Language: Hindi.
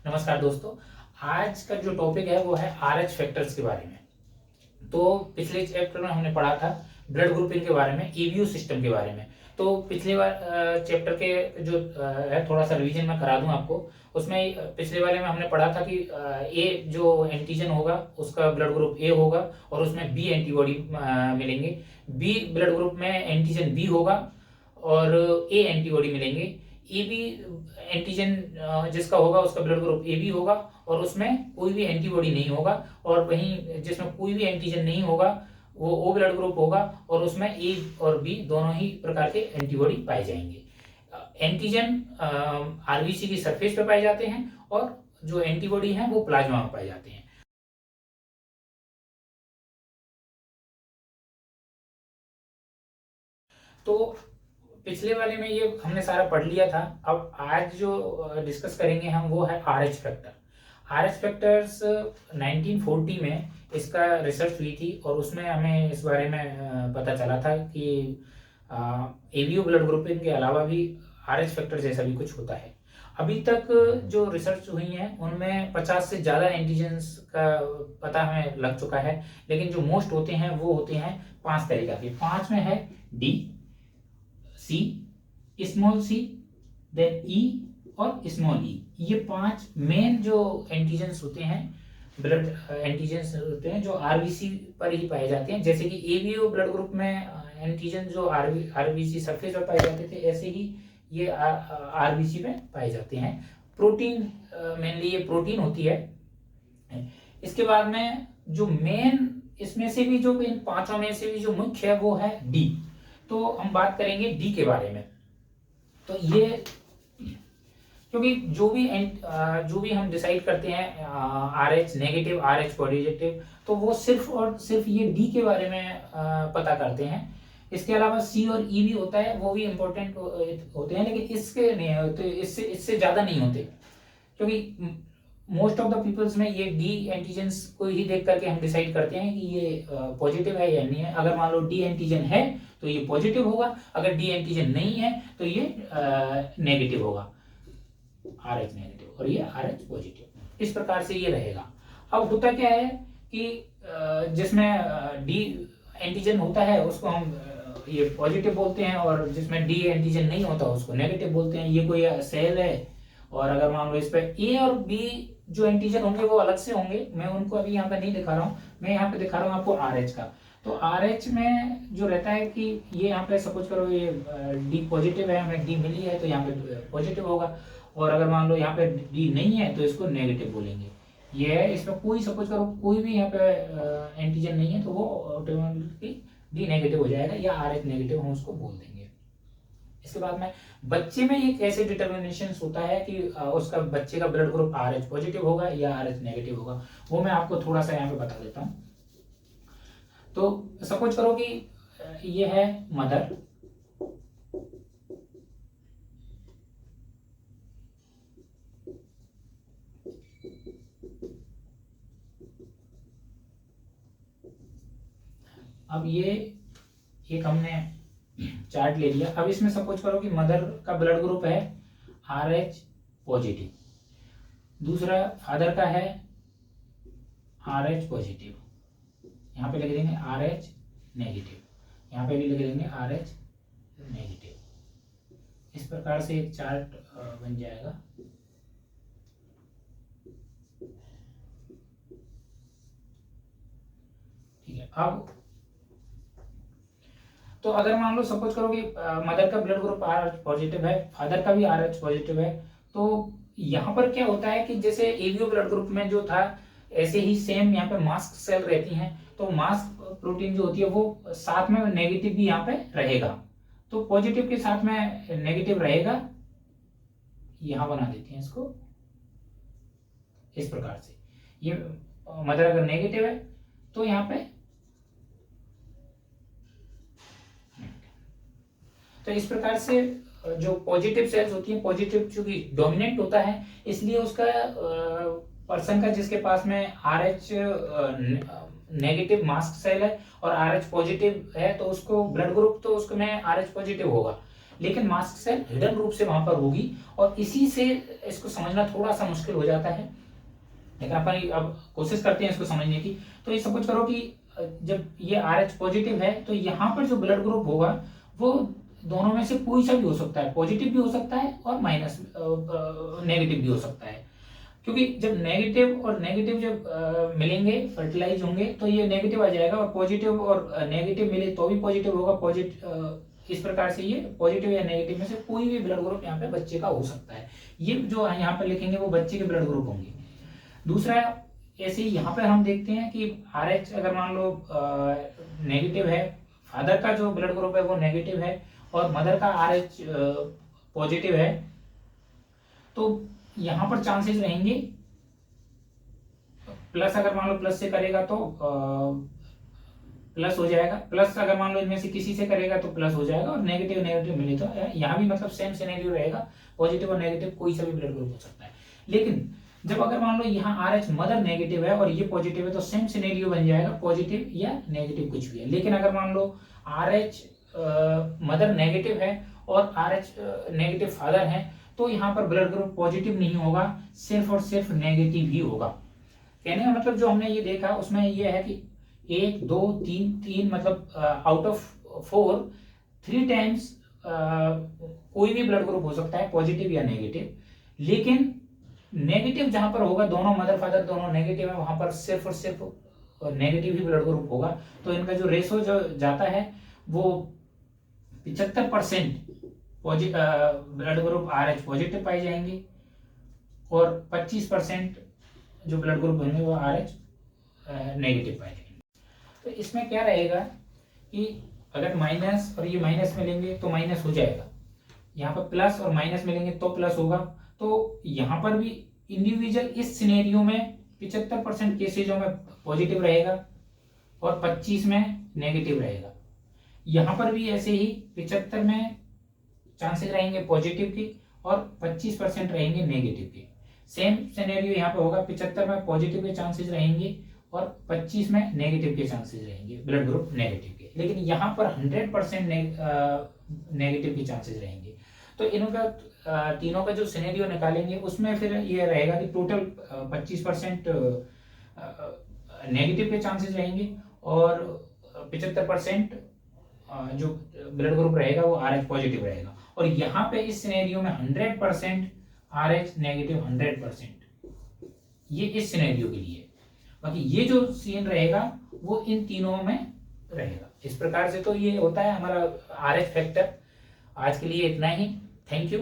नमस्कार दोस्तों। आज का जो टॉपिक है वो है आरएच फैक्टर्स के बारे में। तो पिछले चैप्टर में हमने पढ़ा था ब्लड ग्रुपिंग के बारे में, ईबीयू सिस्टम के बारे में। तो पिछले बार चैप्टर के जो है थोड़ा सा रिवीजन मैं करा दूं आपको। उसमें पिछले वाले में हमने पढ़ा था कि ए जो एंटीजन होगा उसका ब्लड ग्रुप ए होगा और उसमें बी एंटीबॉडी मिलेंगे। बी ब्लड ग्रुप में एंटीजन बी होगा और ए एंटीबॉडी मिलेंगे। ए बी एंटीजन जिसका होगा उसका ब्लड ग्रुप ए बी होगा और उसमें कोई भी एंटीबॉडी नहीं होगा। और वहीं जिसमें कोई भी एंटीजन नहीं होगा वो ओ ब्लड ग्रुप होगा और उसमें ए और बी दोनों ही प्रकार के एंटीबॉडी पाए जाएंगे। एंटीजन आरबीसी की सरफेस पे पाए जाते हैं और जो एंटीबॉडी हैं वो प्लाज्मा में पाए जाते हैं। तो पिछले वाले में ये हमने सारा पढ़ लिया था। अब आज जो डिस्कस करेंगे हम वो है आरएच फैक्टर। आरएच फैक्टर्स 1940 में इसका रिसर्च हुई थी और उसमें हमें इस बारे में पता चला था कि एवीओ ब्लड ग्रुपिंग के अलावा भी आरएच फैक्टर जैसा भी कुछ होता है। अभी तक जो रिसर्च हुई है उनमें 50 से ज़्यादा एंटीजेंस का पता हमें लग चुका है, लेकिन जो मोस्ट होते हैं वो होते हैं 5 तरीका के। 5 में है डी, सी, स्मॉल सी, देन ई और स्मॉल ई। ये 5 मेन जो एंटीजेंस होते हैं, ब्लड एंटीजेंस होते हैं जो आरबीसी पर ही पाए जाते हैं। जैसे कि एबीओ ब्लड ग्रुप में एंटीजन जो आरबीसी सरफेस पर पाए जाते थे, ऐसे ही ये आरबीसी में पाए जाते हैं। प्रोटीन मेनली ये प्रोटीन होती है। इसके बाद में जो मेन इसमें से भी जो इन 5 में से भी जो मुख्य है वो है डी। तो हम बात करेंगे डी के बारे में। तो ये क्योंकि जो भी हम डिसाइड करते हैं आरएच नेगेटिव आरएच पॉजिटिव, तो वो सिर्फ और सिर्फ ये डी के बारे में पता करते हैं। इसके अलावा सी और ई भी होता है, वो भी इंपॉर्टेंट होते हैं, लेकिन इसके नहीं होते, इससे ज्यादा नहीं होते। क्योंकि मोस्ट ऑफ द पीपल्स में ये डी एंटीजेंस को ही देख करके हम डिसाइड करते हैं कि ये पॉजिटिव है या नहीं है। अगर मान लो डी एंटीजन है तो ये पॉजिटिव होगा, अगर डी एंटीजन नहीं है तो ये नेगेटिव होगा, आर एच नेगेटिव और ये आर एच पॉजिटिव। इस प्रकार से ये रहेगा। अब होता क्या है कि जिसमें डी एंटीजन होता है उसको हम ये पॉजिटिव बोलते हैं और जिसमें डी एंटीजन नहीं होता उसको नेगेटिव बोलते हैं। ये कोई सेल है और अगर मान लो इस पर ए और बी जो एंटीजन होंगे वो अलग से होंगे। मैं उनको अभी यहाँ पे नहीं दिखा रहा हूँ, मैं यहाँ पे दिखा रहा हूँ आपको आर एच का। तो आर एच में जो रहता है कि ये यहाँ पे सपोज करो ये डी पॉजिटिव है, हमें डी मिली है तो यहाँ पे पॉजिटिव होगा। और अगर मान लो यहाँ पे डी नहीं है तो इसको नेगेटिव बोलेंगे। ये है, इसमें कोई सपोज करो कोई भी यहाँ पे एंटीजन नहीं है तो वो ऑटोमेटिकली डी नेगेटिव हो जाएगा या आर एच नेगेटिव हम उसको बोल देंगे। इसके बाद में बच्चे में एक ऐसे डिटर्मिनेशन होता है कि उसका बच्चे का blood group R H positive होगा या आर एच नेगेटिव होगा। वो मैं आपको थोड़ा सा यहाँ पे बता देता हूँ। तो सपोज करो कि ये है मदर, अब ये एक हमने चार्ट ले लिया। अब इसमें सपोज करो कि मदर का ब्लड ग्रुप है आर एच पॉजिटिव, दूसरा फादर का है आर एच पॉजिटिव, यहाँ पे लिख देंगे आर एच नेगेटिव, यहाँ पे भी लिख देंगे आर एच नेगेटिव। इस प्रकार से एक चार्ट बन जाएगा। ठीक है। अब तो अगर मान लो सपोज करो कि मदर का blood group R H positive है, फादर का भी आर एच पॉजिटिव है, तो यहाँ पर क्या होता है कि जैसे एवीओ ब्लड ग्रुप में जो था ऐसे ही सेम यहाँ पे मास्क सेल रहती हैं। तो मास्क प्रोटीन जो होती है वो साथ में नेगेटिव भी यहाँ पे रहेगा, तो पॉजिटिव के साथ में नेगेटिव रहेगा। यहाँ बना देते हैं इसको इस प्रकार से। ये मदर अगर नेगेटिव है तो यहाँ पे, तो इस प्रकार से जो पॉजिटिव सेल्स होती हैं, पॉजिटिव चूंकि डोमिनेंट होता है इसलिए उसका पर्सन का जिसके पास में R H negative mast cell है और आर एच पॉजिटिव है तो उसको ब्लड ग्रुप तो उसको में आर एच पॉजिटिव होगा। लेकिन मास्क सेल हिडन रूप से वहां पर होगी, और इसी से इसको समझना थोड़ा सा मुश्किल हो जाता है, लेकिन अपन अब कोशिश करते हैं इसको समझने की। तो ये सपोज करो कि जब ये RH पॉजिटिव है तो यहाँ पर जो ब्लड ग्रुप होगा वो दोनों में से कोई सा भी हो सकता है, पॉजिटिव भी हो सकता है और माइनस नेगेटिव भी हो सकता है, क्योंकि जब नेगेटिव और नेगेटिव जब मिलेंगे फर्टिलाइज होंगे तो ये नेगेटिव आ जाएगा, और पॉजिटिव और नेगेटिव मिले तो भी पॉजिटिव होगा। इस प्रकार से ये पॉजिटिव या नेगेटिव में से कोई भी ब्लड ग्रुप यहाँ पे बच्चे का हो सकता है। ये जो यहाँ पे लिखेंगे वो बच्चे के ब्लड ग्रुप होंगे। दूसरा, ऐसे ही यहाँ पे हम देखते हैं कि RH अगर मान लो नेगेटिव है, फादर का जो ब्लड ग्रुप है वो नेगेटिव है और मदर का RH पॉजिटिव है, तो यहाँ पर चांसेस रहेंगे प्लस, अगर मान लो प्लस से करेगा तो प्लस हो जाएगा, प्लस अगर मान लो इनमें से किसी से करेगा तो प्लस हो जाएगा, और नेगेटिव नेगेटिव मिले तो यहाँ भी मतलब सेम सिनेरियो रहेगा, पॉजिटिव और नेगेटिव कोई सा भी ब्लड ग्रुप हो सकता है। लेकिन जब अगर मान लो यहाँ RH मदर नेगेटिव है और ये पॉजिटिव है तो सेम सिनेरियो बन जाएगा, पॉजिटिव या नेगेटिव कुछ भी है। लेकिन अगर मान लो RH मदर नेगेटिव है और RH नेगेटिव फादर है तो यहाँ पर ब्लड ग्रुप पॉजिटिव नहीं होगा, सिर्फ और सिर्फ नेगेटिव ही होगा। कहने का मतलब जो हमने ये देखा उसमें ये है कि 1 2 3 मतलब आउट ऑफ 4 3 टाइम्स कोई भी ब्लड ग्रुप हो सकता है, पॉजिटिव या नेगेटिव। लेकिन नेगेटिव जहां पर होगा, दोनों मदर फादर दोनों नेगेटिव है, वहां पर सिर्फ और सिर्फ नेगेटिव ही ब्लड ग्रुप होगा। तो इनका जो रेशो जो जाता है वो 75% ब्लड ग्रुप RH पॉजिटिव पाए जाएंगे और 25% जो ब्लड ग्रुप होंगे वो RH नेगेटिव पाए जाएंगे। तो इसमें क्या रहेगा कि अगर माइनस और ये माइनस मिलेंगे तो माइनस हो जाएगा, यहाँ पर प्लस और माइनस मिलेंगे तो प्लस होगा। तो यहाँ पर भी इंडिविजुअल इस सिनेरियो में 75% केसेजों में पॉजिटिव रहेगा और 25 में नेगेटिव रहेगा। यहाँ पर भी ऐसे ही 75 में चांसेस रहेंगे पॉजिटिव के और 25% रहेंगे नेगेटिव के। सेम सिनेरियो यहाँ पे होगा, 75 में पॉजिटिव के चांसेस रहेंगे और 25 में नेगेटिव के चांसेस रहेंगे, ब्लड ग्रुप नेगेटिव के। लेकिन यहाँ पर 100% नेगेटिव के चांसेस रहेंगे। तो इनका तीनों का जो सिनेरियो निकालेंगे उसमें फिर ये रहेगा कि टोटल 25% नेगेटिव के चांसेस रहेंगे और 75% जो ब्लड ग्रुप रहेगा वो RH पॉजिटिव रहेगा। और यहाँ पे इस सिनेरियो में 100% RH नेगेटिव 100%, ये इस सिनेरियो के लिए। बाकी ये जो सीन रहेगा वो इन तीनों में रहेगा। इस प्रकार से तो ये होता है हमारा RH फैक्टर। आज के लिए इतना ही। Thank you.